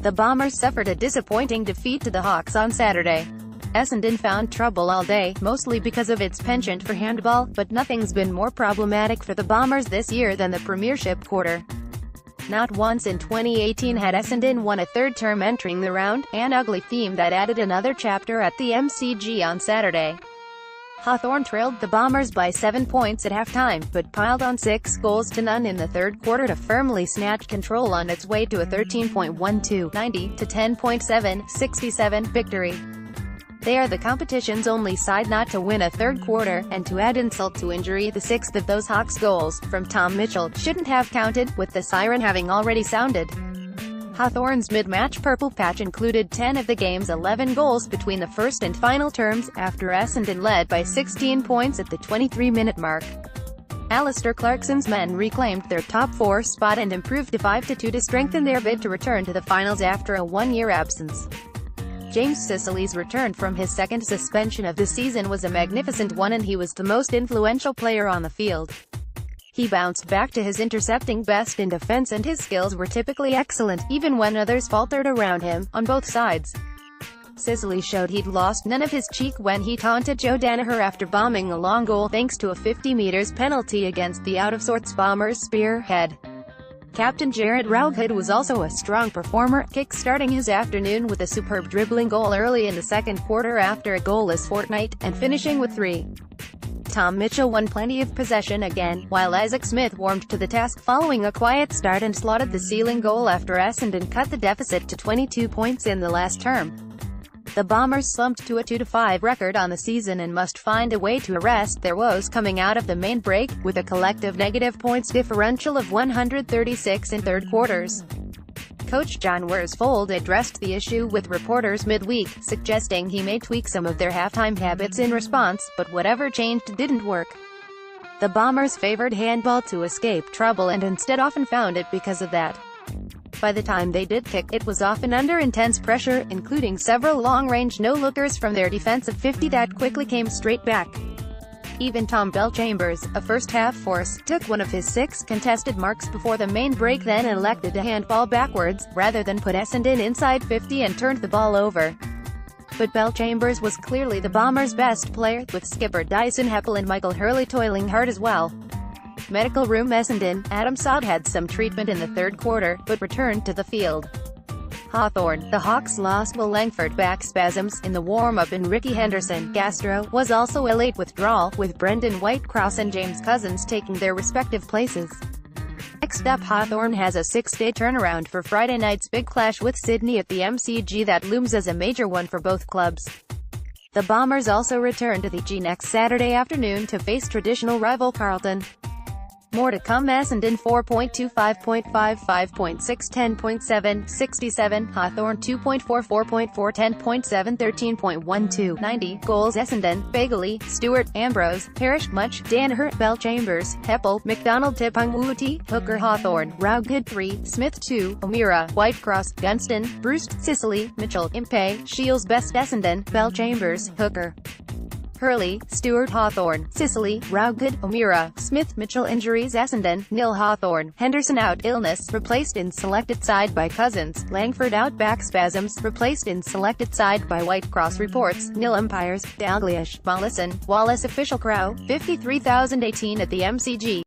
The Bombers suffered a disappointing defeat to the Hawks on Saturday. Essendon found trouble all day, mostly because of its penchant for handball, but nothing's been more problematic for the Bombers this year than the premiership quarter. Not once in 2018 had Essendon won a third term entering the round, an ugly theme that added another chapter at the MCG on Saturday. Hawthorn trailed the Bombers by 7 points at halftime, but piled on 6 goals to none in the third quarter to firmly snatch control on its way to a 13.12, 90-10.7, 67 victory. They are the competition's only side not to win a third quarter, and to add insult to injury, the sixth of those Hawks goals, from Tom Mitchell, shouldn't have counted, with the siren having already sounded. Hawthorn's mid-match purple patch included 10 of the game's 11 goals between the first and final terms, after Essendon led by 16 points at the 23-minute mark. Alistair Clarkson's men reclaimed their top 4 spot and improved to 5-2 to strengthen their bid to return to the finals after a one-year absence. James Sicily's return from his second suspension of the season was a magnificent one, and he was the most influential player on the field. He bounced back to his intercepting best in defense, and his skills were typically excellent, even when others faltered around him, on both sides. Sicily showed he'd lost none of his cheek when he taunted Joe Danaher after bombing a long goal thanks to a 50 meters penalty against the out-of-sorts Bombers' spearhead. Captain Jared Rowgood was also a strong performer, kick-starting his afternoon with a superb dribbling goal early in the second quarter after a goalless fortnight, and finishing with 3. Tom Mitchell won plenty of possession again, while Isaac Smith warmed to the task following a quiet start and slotted the sealing goal after Essendon cut the deficit to 22 points in the last term. The Bombers slumped to a 2-5 record on the season and must find a way to arrest their woes coming out of the main break, with a collective negative points differential of 136 in third quarters. Coach John Worsfold addressed the issue with reporters midweek, suggesting he may tweak some of their halftime habits in response, but whatever changed didn't work. The Bombers favored handball to escape trouble and instead often found it because of that. By the time they did kick, it was often under intense pressure, including several long-range no-lookers from their defensive 50 that quickly came straight back. Even Tom Belchambers, a first-half force, took one of his 6 contested marks before the main break, then elected to handball backwards, rather than put Essendon inside 50 and turned the ball over. But Belchambers was clearly the Bombers' best player, with skipper Dyson Heppel and Michael Hurley toiling hard as well. Medical room Essendon, Adam Sod had some treatment in the third quarter, but returned to the field. Hawthorn, the Hawks lost while Langford back spasms in the warm-up, and Ricky Henderson, gastro, was also a late withdrawal, with Brendan Whitecross and James Cousins taking their respective places. Next up, Hawthorn has a 6-day turnaround for Friday night's big clash with Sydney at the MCG that looms as a major one for both clubs. The Bombers also return to the G next Saturday afternoon to face traditional rival Carlton. More to come. Essendon 4.25, 5.5, 5.6, 10.7, 67, Hawthorn 2.44, 10.7, 13.12, 90, goals Essendon, Bagley, Stewart, Ambrose, Parrish, Much, Danaher, Belchambers, Heppel, McDonald, Tipungwuti, Hooker, Hawthorn, Rowgood 3, Smith 2, O'Meara, Whitecross, Gunston, Bruce, Sicily, Mitchell, Impey, Shields best Essendon, Belchambers, Hooker, Hurley, Stewart, Hawthorn, Sicily, Rowgood, O'Meara, Smith, Mitchell. Injuries Essendon, nil Hawthorn, Henderson out, illness, replaced in selected side by Cousins, Langford out, back spasms, replaced in selected side by Whitecross. Reports, nil umpires, Dalglish, Mollison, Wallace. Official crowd, 53,018 at the MCG.